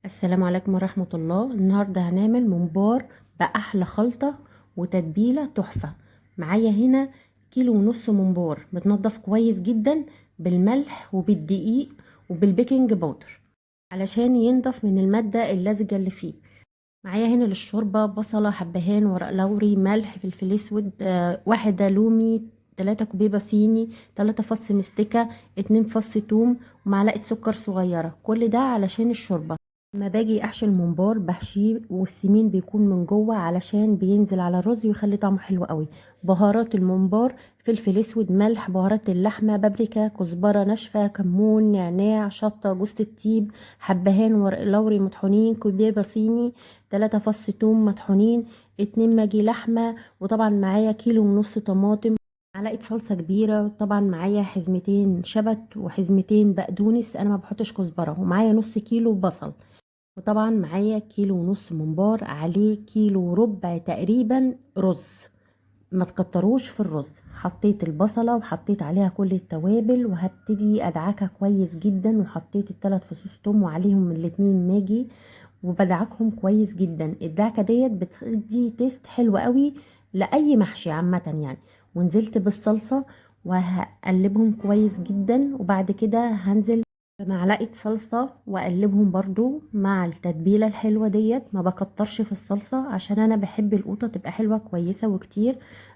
السلام عليكم ورحمة الله. النهاردة هنعمل ممبار بأحلى خلطة وتتبيلة تحفة. معايا هنا كيلو ونص ممبار متنضف كويس جدا بالملح وبالدقيق وبالبيكنج باودر علشان ينضف من المادة اللزجة اللي فيه. معايا هنا للشوربة بصلة، حبهان، ورق لوري، ملح، فلفل اسود، واحدة لومي، 3 كوبيبة صيني، 3 فص مستكة، 2 فص توم، ومعلقة سكر صغيرة. كل ده علشان الشوربة. لما باجي احشي الممبار بحشيه والسمين بيكون من جوه علشان بينزل على الرز ويخلي طعمه حلو قوي. بهارات الممبار: فلفل اسود، ملح، بهارات اللحمه، بابريكا، كزبره ناشفه، كمون، نعناع، شطه، جوز الطيب، حبهان، ورق لوري مطحونين، كوبيبه صيني، 3 فص توم مطحونين، 2 ماجي لحمه، وطبعا معايا كيلو ونص طماطم، معلقه صلصه كبيره، وطبعا معايا حزمتين شبت وحزمتين بقدونس، انا ما بحطش كزبره، ومعايا نص كيلو بصل، وطبعا معايا كيلو ونص ممبار، عليه كيلو وربع تقريبا رز. ما تكتروش في الرز. حطيت البصلة وحطيت عليها كل التوابل وهبتدي ادعكها كويس جدا، وحطيت الثلاث فصوص توم وعليهم الاتنين ماجي وبدعكهم كويس جدا. الدعكة ديت بتدي تيست حلو قوي لأي محشي عامة يعني. ونزلت بالصلصة وهقلبهم كويس جدا، وبعد كده هنزل بمعلقة صلصة واقلبهم برضو مع التتبيلة الحلوة ديت. ما بكترش في الصلصة عشان انا بحب القوطة تبقى حلوة كويسة وكتير.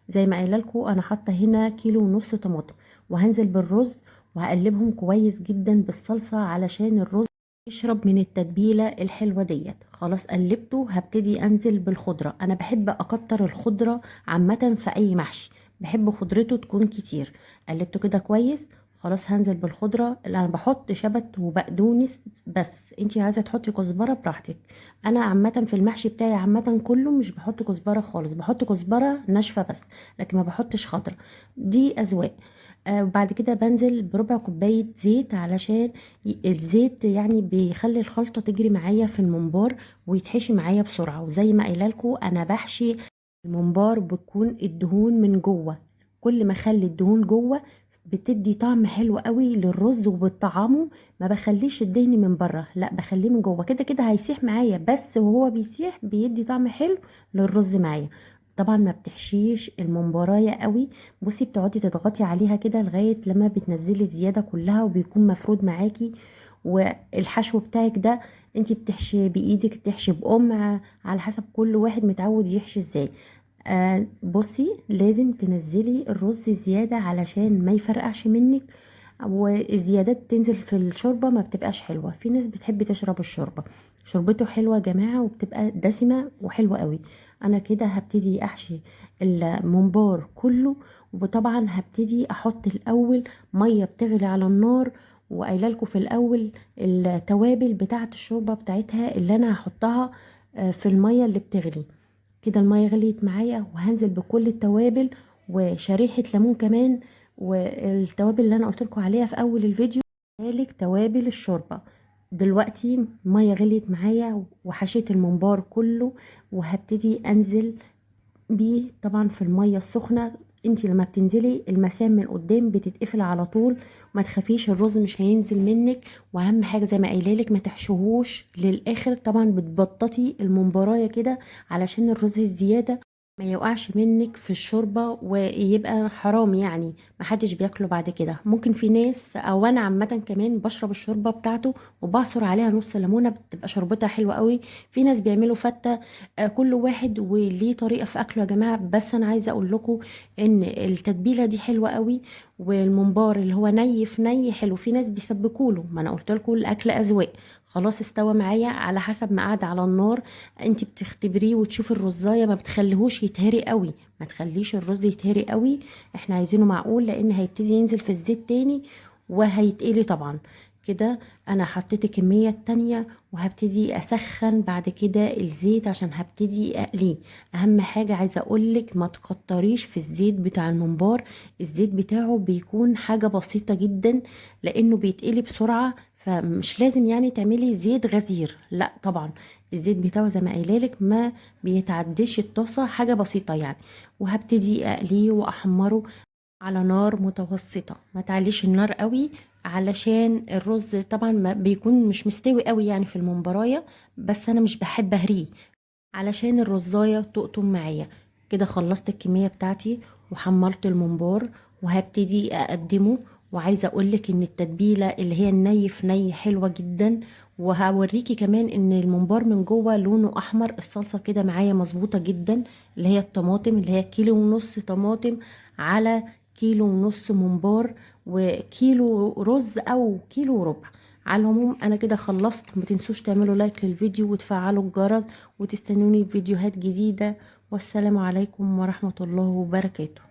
زي ما قايله لكم انا حاطة هنا كيلو ونص طماطم، وهنزل بالرز وهقلبهم كويس جدا بالصلصة علشان الرز يشرب من التتبيلة الحلوة ديت. خلاص قلبته، هبتدي انزل بالخضرة. انا بحب اكتر الخضرة عامة في اي محشي، بحب خضرته تكون كتير. قلبته كده كويس. خلاص هنزل بالخضره اللي انا بحط شبت وبقدونس بس. انتي عايزه تحطي كزبره براحتك. انا عامه في المحشي بتاعي عامه كله مش بحط كزبره خالص، بحط كزبره ناشفه بس، لكن ما بحطش خضره. دي اذواق. وبعد كده بنزل بربع كوبايه زيت علشان الزيت يعني بيخلي الخلطه تجري معايا في الممبار ويتحشي معايا بسرعه. وزي ما قايله لكم انا بحشي الممبار بتكون الدهون من جوه. كل ما اخلي الدهون جوه بتدي طعم حلو قوي للرز وبالطعامه. ما بخليش الدهن من بره، لا بخليه من جوه. كده كده هيسيح معايا، بس وهو بيسيح بيدي طعم حلو للرز معايا. طبعا ما بتحشيش الممبرايه قوي. بصي بتقعدي تضغطي عليها كده لغايه لما بتنزلي الزياده كلها وبيكون مفرود معاكي. والحشو بتاعك ده انتي بتحشي بايدك، تحشي بقمع، على حسب كل واحد متعود يحشي ازاي. بصي لازم تنزلي الرز زيادة علشان ما يفرقعش منك، والزيادات تنزل في الشوربة ما بتبقاش حلوة. في ناس بتحب تشرب الشوربة، شوربته حلوة يا جماعة وبتبقى دسمة وحلوة قوي. انا كده هبتدي احشي الممبار كله. وطبعا هبتدي احط الاول مية بتغلي على النار، وقايله لكم في الاول التوابل بتاعه الشوربه بتاعتها اللي انا هحطها في الميه اللي بتغلي. كده المية غليت معايا وهنزل بكل التوابل وشريحة ليمون كمان، والتوابل اللي انا قلت لكم عليها في اول الفيديو. ذلك توابل الشوربة. دلوقتي مية غليت معايا وحشيت الممبار كله، وهبتدي انزل بيه طبعا في المية السخنة. انتي لما بتنزلي المسام من قدام بتتقفل على طول. ما تخافيش الرز مش هينزل منك. واهم حاجة زي ما قايلالك ما تحشوهوش للاخر. طبعا بتبططي الممبرايه كده علشان الرز الزيادة ما يوقعش منك في الشوربة ويبقى حرام يعني، محدش بياكله بعد كده. ممكن في ناس او انا عامة كمان بشرب الشوربة بتاعته وبعصر عليها نص ليمونة، بتبقى شربتها حلوة قوي. في ناس بيعملوا فتة. كل واحد وليه طريقة في اكله يا جماعة. بس انا عايزة اقول لكم ان التتبيلة دي حلوة قوي. والممبار اللي هو ني في ني حلو. في ناس بيسبكوله، ما انا قلت لكم الاكل اذواق. خلاص استوى معايا على حسب ما قعد على النار. انت بتختبريه وتشوفي الرزايه، ما بتخليهوش يتهري قوي. ما تخليش الرز يتهري قوي. احنا عايزينه معقول لان هيبتدي ينزل في الزيت تاني وهيتقلي طبعا. كده انا حطيت الكميه التانية وهبتدي اسخن بعد كده الزيت عشان هبتدي اقليه. اهم حاجه عايزه اقولك ما تكتريش في الزيت بتاع الممبار. الزيت بتاعه بيكون حاجه بسيطه جدا لانه بيتقلي بسرعه. فمش لازم يعني تعملي زيت غزير، لا طبعا. الزيت بتاعه زي ما قايلالك ما بيتعديش الطاسه، حاجه بسيطه يعني. وهبتدي اقليه واحمره على نار متوسطه، ما تعليش النار قوي علشان الرز طبعا ما بيكون مش مستوي قوي يعني في الممبرايه، بس انا مش بحب اهريه علشان الرزايه تقطم معايا. كده خلصت الكميه بتاعتي وحمرت الممبار وهبتدي اقدمه. وعايزه اقولك ان التتبيله اللي هي الني في ني حلوه جدا. وهوريكي كمان ان الممبار من جوه لونه احمر. الصلصه كده معايا مظبوطه جدا، اللي هي الطماطم اللي هي كيلو ونص طماطم على كيلو ونص ممبار وكيلو رز او كيلو وربع. على العموم انا كده خلصت. ما تنسوش تعملوا لايك للفيديو وتفعلوا الجرس وتستنوني في فيديوهات جديدة. والسلام عليكم ورحمة الله وبركاته.